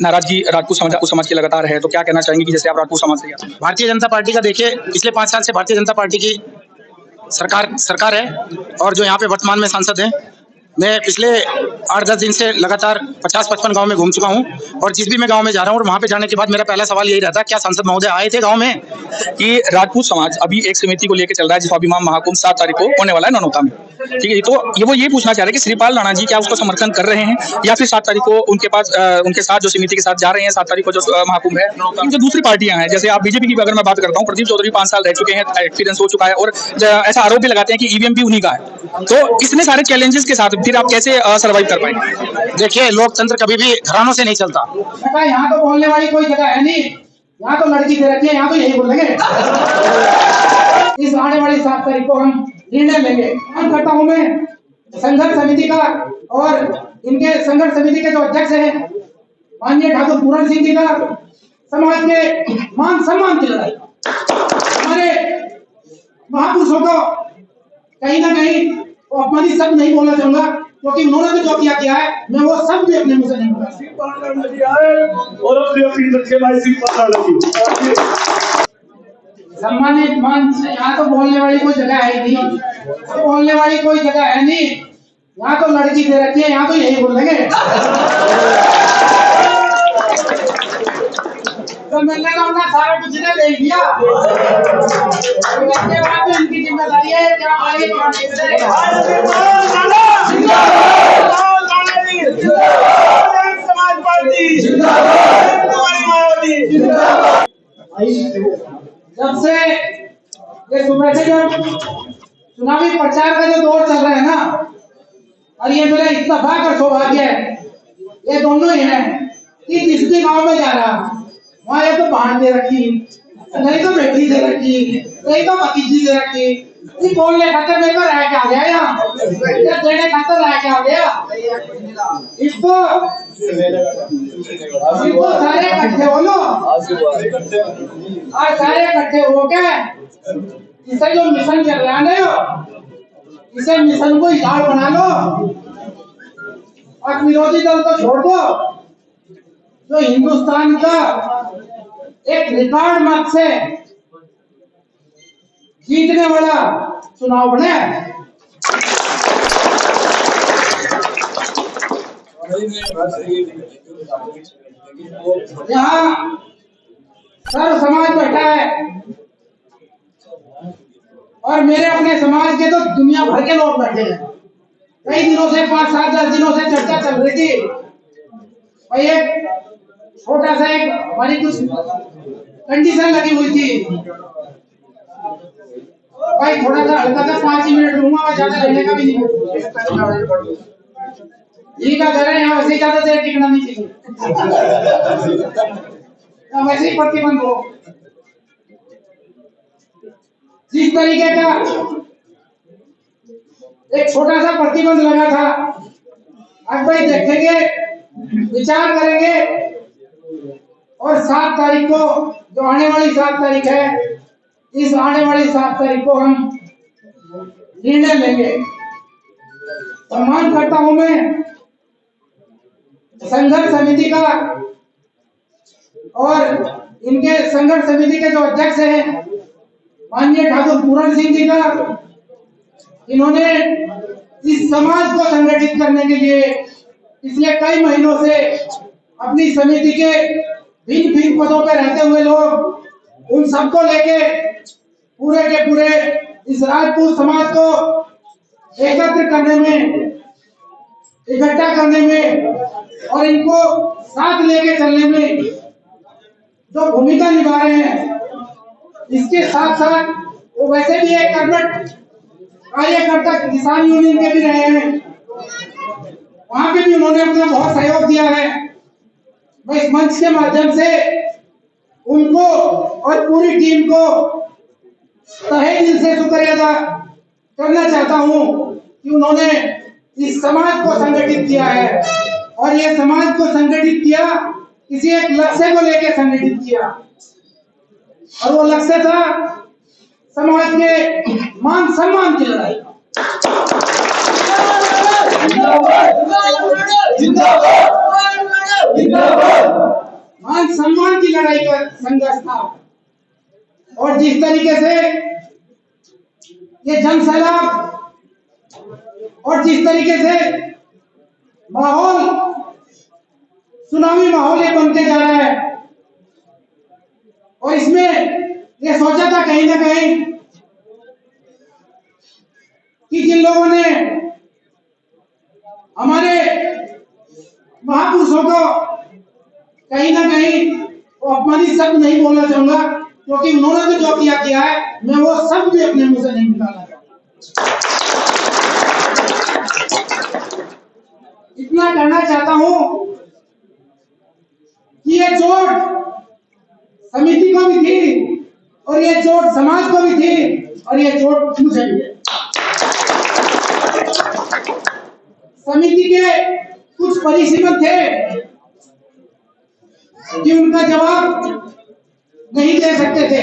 नाराजगी राजपूत समाज की लगातार है, तो क्या कहना चाहेंगे कि जैसे आप राजपूत समाज से हैं? भारतीय जनता पार्टी का देखिए पिछले 5 साल से भारतीय जनता पार्टी की सरकार है और जो यहाँ पे वर्तमान में सांसद हैं, मैं पिछले 8-10 दिन से लगातार 50-55 गांव में घूम चुका हूं और जिस भी मैं गांव में जा रहा हूं और वहां पे जाने के बाद मेरा पहला सवाल यही रहता है, क्या सांसद महोदय आए थे गांव में? कि राजपूत समाज अभी एक समिति को लेकर चल रहा है जिसका स्वाभिमान महाकुंभ 7 तारीख को होने वाला है ननौता में, ठीक है? तो वो ये पूछना चाह रहे हैं कि श्रीपाल राणा जी क्या उसको समर्थन कर रहे हैं या फिर 7 तारीख को उनके पास उनके साथ जो समिति के साथ जा रहे हैं 7 तारीख को जो महाकुंभ है, जो दूसरी पार्टियां हैं, जैसे आप बीजेपी की अगर मैं बात करता हूँ, प्रदीप चौधरी 5 साल रह चुके हैं, एक्सपीरियंस हो चुका है और ऐसा आरोप भी लगाते हैं कि ईवीएम भी उन्हीं का है। तो इतने सारे चैलेंजेस के साथ फिर आप कैसे सर्वाइव कर पाएंगे? देखिए, लोकतंत्र कभी भी घरानों से नहीं चलता। यहाँ तो बोलने वाली कोई जगह है नहीं, यहाँ तो लड़की दे रखी है, यहाँ तो यही बोलेंगे। इस आने वाली 7 तारीख को हम निर्णय लेंगे। मैं करता हूँ मैं संघर्ष समिति का और इनके संघर्ष समिति के जो अध्यक्ष हैं माननीय ठाकुर पूरन सिंह जी का, समाज के मान सम्मान की लड़ाई, हमारे महापुरुषों को कहीं ना कहीं वो अपमानित शब्द नहीं बोलना चाहूंगा, क्योंकि उन्होंने भी जो किया है मैं वो सब भी अपने मुंह से नहीं बोला। सम्मानित मान, यहाँ तो बोलने वाली कोई जगह है नहीं, तो बोलने वाली कोई जगह है नहीं, यहाँ तो लड़की दे रखी है, यहाँ तो यही बोलेंगे। तो मिलने का उनका सारा कुछ ने दे दिया, इसके बाद तो इनकी जिम्मेदारी है क्या आगे समाज पार्टी। जब से ये सुबह से जो चुनावी प्रचार का जो दौर चल रहा है ना, और ये मेरा इत्तेफाक और सौभाग्य है, ये दोनों ही है कि जिस भी गांव में जा रहा वहाँ ये तो बाहर दे रखी, नहीं तो बेटी दे रखी, नहीं तो भतीजी दे रखी, ये बोलने खातर मेरे को रह के आ गया, यहाँ देने खातर रह के आ गया। इसको सारे इकट्ठे हो लो और सारे इकट्ठे हो के इसे जो मिशन चल रहा है ना, इसे मिशन को इजाड़ बना लो और विरोधी दल को छोड़ दो। जो हिंदुस्तान का एक रिकॉर्ड मत से जीतने वाला चुनाव बने। यहाँ सर्व समाज बैठा है और मेरे अपने समाज के तो दुनिया भर के लोग बैठे हैं। कई दिनों से 5-7-10 दिनों से चर्चा चल रही थी और एक छोटा सा एक हमारी कुछ कंडीशन लगी हुई थी भाई, थोड़ा सा हल्का सा 5 मिनट लूंगा, मैं ज्यादा रहने का भी नहीं। ये का घर है, यहाँ वैसे ज्यादा देर टिकना नहीं चाहिए, वैसे ही प्रतिबंध हो। जिस तरीके का एक छोटा सा प्रतिबंध लगा था, अब भाई देखेंगे, विचार करेंगे और 7 तारीख को जो आने वाली 7 तारीख है, इस आने वाली 7 तारीख को हम निर्णय लेंगे। सम्मान करता हूं मैं संघर्ष समिति का और इनके संघर्ष समिति के जो अध्यक्ष हैं माननीय ठाकुर पूरन सिंह जी का। इन्होंने इस समाज को संगठित करने के लिए पिछले कई महीनों से अपनी समिति के भिन्न पदों पर रहते हुए लोग, उन सबको लेके पूरे के पूरे इस राजपूत समाज को एकत्र करने में, इकट्ठा करने में और इनको साथ लेके चलने में जो भूमिका निभा रहे हैं, इसके साथ साथ वो वैसे भी एक कर्मठ कार्यकर्ता किसान यूनियन के भी रहे हैं, वहां पे भी उन्होंने अपना बहुत सहयोग दिया है। मैं इस मंच के माध्यम से उनको और पूरी टीम को तहे दिल से शुक्रिया अदा करना चाहता हूं कि उन्होंने इस समाज को संगठित किया है और ये समाज को संगठित किया, किसी एक लक्ष्य को लेकर संगठित किया और वो लक्ष्य था समाज के मान सम्मान की लड़ाई। मान सम्मान की लड़ाई का संघर्ष था। और जिस तरीके से ये जन सैलाब और जिस तरीके से माहौल सुनामी माहौल ये बनते जा रहा है, और इसमें ये सोचा था कहीं ना कहीं कि जिन लोगों ने हमारे महापुरुषों को कहीं ना कहीं वो अपमानित शब्द नहीं बोलना चाहूंगा, क्योंकि उन्होंने तो जो किया है मैं वो शब्द भी अपने मुंह से नहीं निकालना चाहता। इतना कहना चाहता हूं कि ये चोट समिति को भी थी और ये चोट समाज को भी थी और ये चोट मुझे भी है। समिति के कुछ परिसीमन थे कि उनका जवाब नहीं दे सकते थे,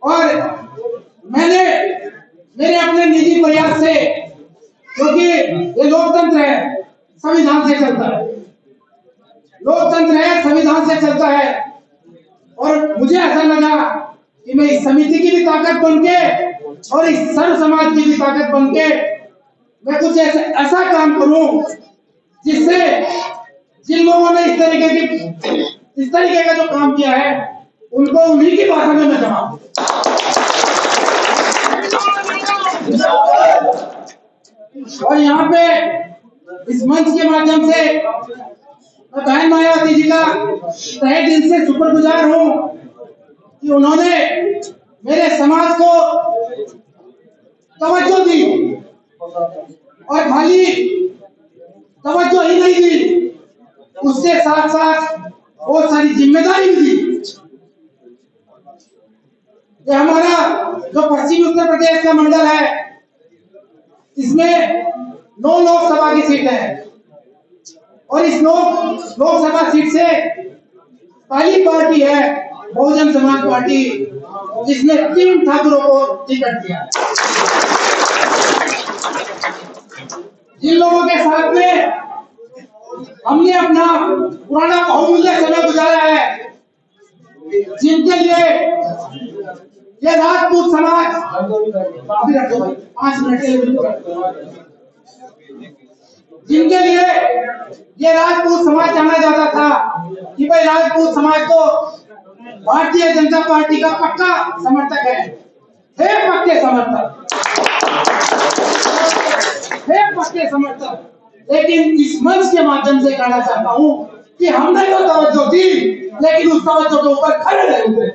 और मैंने मेरे अपने निजी प्रयास से, क्योंकि ये लोकतंत्र है, संविधान से चलता है, लोकतंत्र है, संविधान से चलता है, और मुझे ऐसा लगा कि मैं इस समिति की भी ताकत बनके और इस सर्व समाज की भी ताकत बनके मैं कुछ ऐसा काम करूं जिससे जिन लोगों ने इस तरीके का जो काम किया है उनको उन्हीं की भाषा में मैं जवाब दूं। और यहाँ पे इस मंच के माध्यम से मैं बहन मायावती जी का तहे दिल से शुक्रगुजार हूँ कि उन्होंने मेरे समाज को तवज्जो दी, और खाली तवज्जो ही नहीं दी, उसके साथ साथ बहुत सारी जिम्मेदारी भी दी। ये हमारा जो पश्चिमी उत्तर प्रदेश का मंडल है, इसमें 9 लोकसभा की सीट है, और इस लोकसभा सीट से पहली पार्टी है बहुजन समाज पार्टी, जिसने 3 ठाकुरों को टिकट दिया। जिन लोगों के साथ में हमने अपना पुराना बहुमूल्य समय गुजारा है, जिनके लिए ये राजपूत समाज, अभी रखो भाई 5 मिनट के लिए, जिनके लिए ये राजपूत समाज जाना जाता था कि भाई राजपूत समाज तो भारतीय जनता पार्टी का पक्का समर्थक है, पक्के समर्थक। लेकिन इस मंच के माध्यम से कहना चाहता हूं कि हमने तो तवज्जो दी, लेकिन उस तवज्जो के ऊपर खड़े नहीं हुए।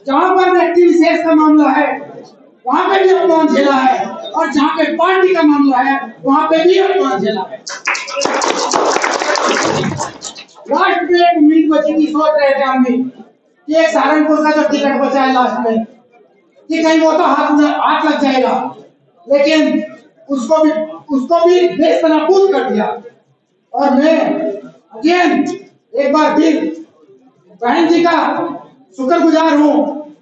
जहां पर व्यक्ति विशेष का मामला है वहां पे भी अपमान झेला है, और जहां पे पार्टी का मामला है वहां पे भी अपमान झेला है। लास्ट में एक उम्मीद बची की सोच रहे थे हम भी कि एक सहारनपुर का जो टिकट बचा है लास्ट में, कि कहीं वो तो हाथ लग जाएगा, लेकिन उसको भी नेस्तनाबूद कर दिया। और मैं अगेन एक बार फिर बहन जी का शुक्रगुजार हूँ,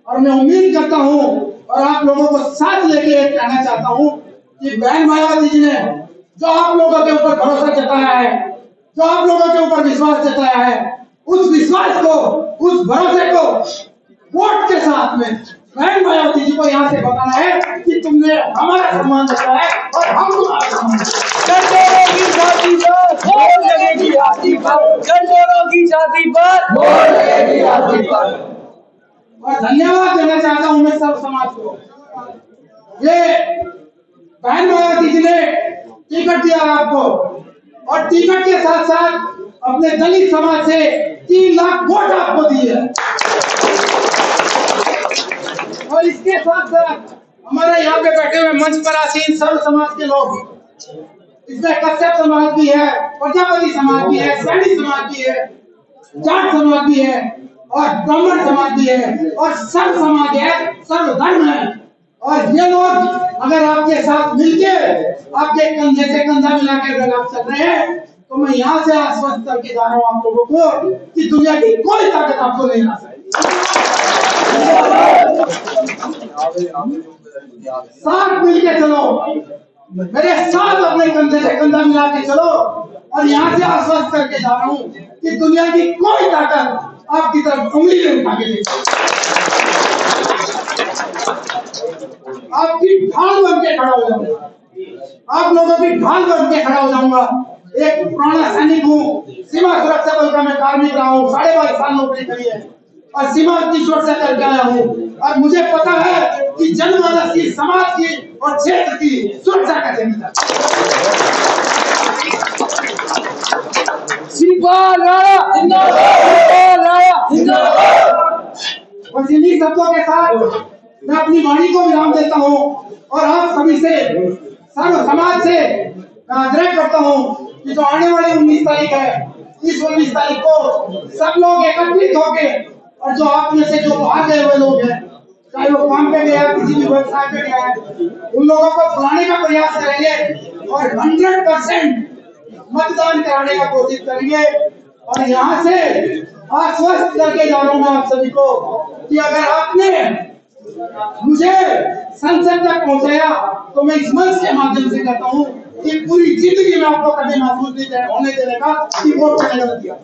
और मैं उम्मीद करता हूँ और आप लोगों को साथ लेके कहना चाहता हूँ कि बहन मायावती जी ने जो आप लोगों के ऊपर भरोसा जताया है, जो आप लोगों के ऊपर विश्वास जताया है, उस विश्वास को, उस भरोसे को वोट के साथ में बहन मायावती जी को यहाँ से बताना है कि तुमने हमारा सम्मान रखा है और हम तुम्हारा सम्मान। गंडोरों की छाती पर वोट लगेगी हाथी पर, गंडोरों की छाती पर वोट लगेगी हाथी पर। और धन्यवाद देना चाहता हूँ मैं सब समाज को। ये बहन मायावती जी ने टिकट दिया आपको, और टिकट के साथ साथ अपने दलित समाज से 3 लाख वोट आपको दिए, और इसके साथ साथ हमारे यहाँ पे बैठे हुए मंच पर आसीन सर्व समाज के लोग, इसमें कश्यप समाज भी है, प्रजापति समाज भी है, सैनी समाज भी है, जाट समाज भी है, और ब्राह्मण समाज भी है, और सर्व समाज है, सर्व धर्म है। और ये लोग अगर आपके साथ मिलके आपके कंधे से कंधा मिला के अगर आप चल रहे हैं, तो मैं यहाँ से आश्वस्त करके जा रहा हूँ आप लोगों को कि दुनिया की कोई ताकत आपको नहीं ला सकती। साथ मिलके चलो, मेरे साथ अपने कंधे से कंधा मिला के चलो और यहाँ से आश्वस्त करके जा रहा हूँ कि दुनिया की कोई ताकत आपकी तरफ उंगली नहीं उठा के देगी। आपकी ढाल बन के खड़ा हो जाऊंगा, आप लोगों की ढाल बन के खड़ा हो जाऊंगा। एक पुराना सैनिक हूँ, सीमा सुरक्षा बल का मैं कार्मिक रहा हूँ, 22.5 साल नौकरी करी है और सीमा की सुरक्षा करके आया हूँ और मुझे पता है कि जनमानस की, समाज की और क्षेत्र की सुरक्षा कैसे की जाती है। बस इन्हीं शब्दों के साथ मैं अपनी वाणी को विराम देता हूँ और आप सभी से, सर्व समाज से आग्रह करता हूँ कि जो आने वाली 19 तारीख है, इस 19 तारीख को सब लोग एकत्रित होके और जो आप में से जो बाहर गए हुए लोग हैं, चाहे वो काम पे गया, किसी भी व्यवसाय पे गया है, उन लोगों को बुलाने का प्रयास करेंगे और 100% मतदान कराने का कोशिश करेंगे। और यहाँ से आश्वस्त करके जा रहा हूँ मैं आप सभी को कि अगर आपने मुझे संसद तक पहुंचाया तो मैं इस मंच के माध्यम से कहता हूँ कि पूरी जिंदगी में आपको कभी महसूस नहीं होने देने का कि वोट मैंने गलत दिया।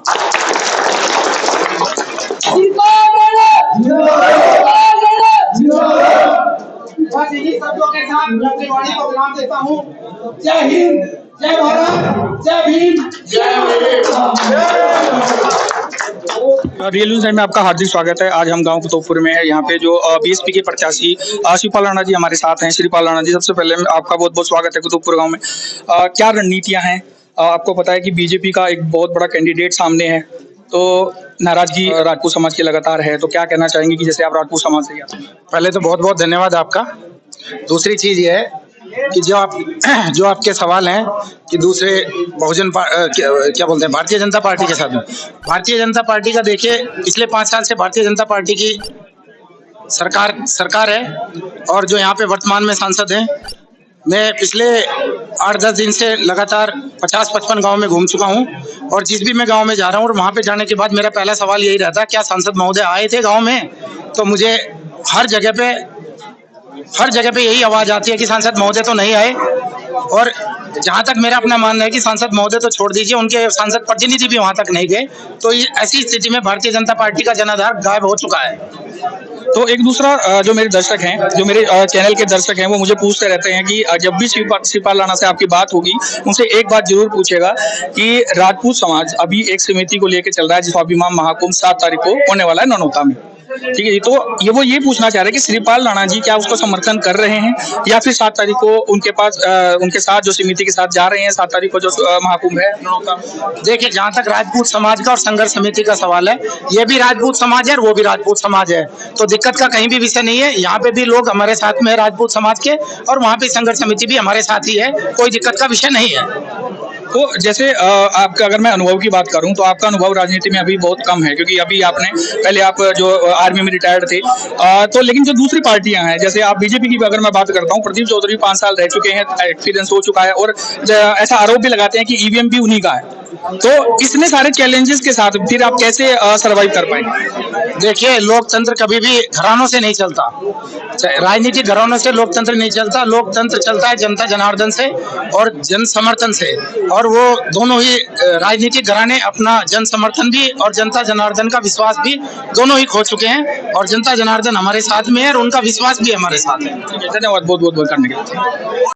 बस इन्हीं शब्दों के साथ मैं अपनी वाणी को विराम देता हूँ। जय हिंद, जय भारत, जय भीम, जय रियल न्यूज़ में आपका हार्दिक स्वागत है। आज हम गांव कुतुबपुर में है। यहाँ पे जो बीएसपी के प्रत्याशी शिवपाल राणा जी हमारे साथ हैं। श्रीपाल राणा जी, सबसे पहले आपका बहुत बहुत स्वागत है कुतुबपुर गांव में। क्या रणनीतियां हैं? आपको पता है कि बीजेपी का एक बहुत बड़ा कैंडिडेट सामने है, तो नाराजगी राजपूत समाज की लगातार है, तो क्या कहना चाहेंगे कि जैसे आप राजपूत समाज से आते हैं? पहले तो बहुत बहुत धन्यवाद आपका। दूसरी चीज ये है कि जो आपके सवाल हैं कि दूसरे क्या बोलते हैं भारतीय जनता पार्टी के साथ में, भारतीय जनता पार्टी का देखिए पिछले 5 साल से भारतीय जनता पार्टी की सरकार है और जो यहाँ पे वर्तमान में सांसद हैं, मैं पिछले 8-10 दिन से लगातार 50-55 गांव में घूम चुका हूं और जिस भी मैं गांव में जा रहा हूं और वहां पे जाने के बाद मेरा पहला सवाल यही रहता है, क्या सांसद महोदय आए थे गांव में? तो मुझे हर जगह पे यही आवाज आती है कि सांसद महोदय तो नहीं आए। और जहां तक मेरा अपना मानना है कि सांसद महोदय तो छोड़ दीजिए, उनके सांसद प्रतिनिधि भी वहां तक नहीं गए। तो ऐसी स्थिति में भारतीय जनता पार्टी का जनाधार गायब हो चुका है। तो एक दूसरा जो मेरे दर्शक हैं, जो मेरे चैनल के दर्शक हैं, वो मुझे पूछते रहते हैं कि जब भी शिवपाल राणा से आपकी बात होगी, उनसे एक बात जरूर पूछेगा कि राजपूत समाज अभी एक समिति को लेकर चल रहा है, जिस स्वाभिमान महाकुंभ 7 तारीख को होने वाला है ननौता में, ठीक है। तो वो ये पूछना चाह रहे हैं कि श्रीपाल राणा जी क्या उसको समर्थन कर रहे हैं या फिर 7 तारीख को उनके साथ जो समिति के साथ जा रहे हैं, 7 तारीख को जो महाकुंभ है ननौता। देखिए, जहां तक राजपूत समाज का और संघर्ष समिति का सवाल है, ये भी राजपूत समाज है और वो भी राजपूत समाज है, तो दिक्कत का कहीं भी विषय नहीं है। यहाँ पे भी लोग हमारे साथ में है राजपूत समाज के, और वहाँ पे संघर्ष समिति भी हमारे साथ ही है, कोई दिक्कत का विषय नहीं है। तो जैसे आपका अगर मैं अनुभव की बात करूं तो आपका अनुभव राजनीति में अभी बहुत कम है, क्योंकि अभी पहले आप जो आर्मी में रिटायर्ड थे, तो लेकिन जो दूसरी पार्टियां हैं, जैसे आप बीजेपी की अगर मैं बात करता हूं, प्रदीप चौधरी 5 साल रह चुके हैं, एक्सपीरियंस हो चुका है और ऐसा आरोप भी लगाते हैं कि ईवीएम भी उन्हीं का है। तो इतने सारे चैलेंजेस के साथ फिर आप कैसे सर्वाइव कर पाएंगे? देखिए, लोकतंत्र कभी भी घरानों से नहीं चलता, राजनीतिक घरानों से लोकतंत्र नहीं चलता। लोकतंत्र चलता है जनता जनार्दन से और जन समर्थन से, और वो दोनों ही राजनीतिक घराने अपना जन समर्थन भी और जनता जनार्दन का विश्वास भी दोनों ही खो चुके हैं, और जनता जनार्दन हमारे साथ में है और उनका विश्वास भी हमारे साथ है। धन्यवाद बहुत बहुत करने के लिए।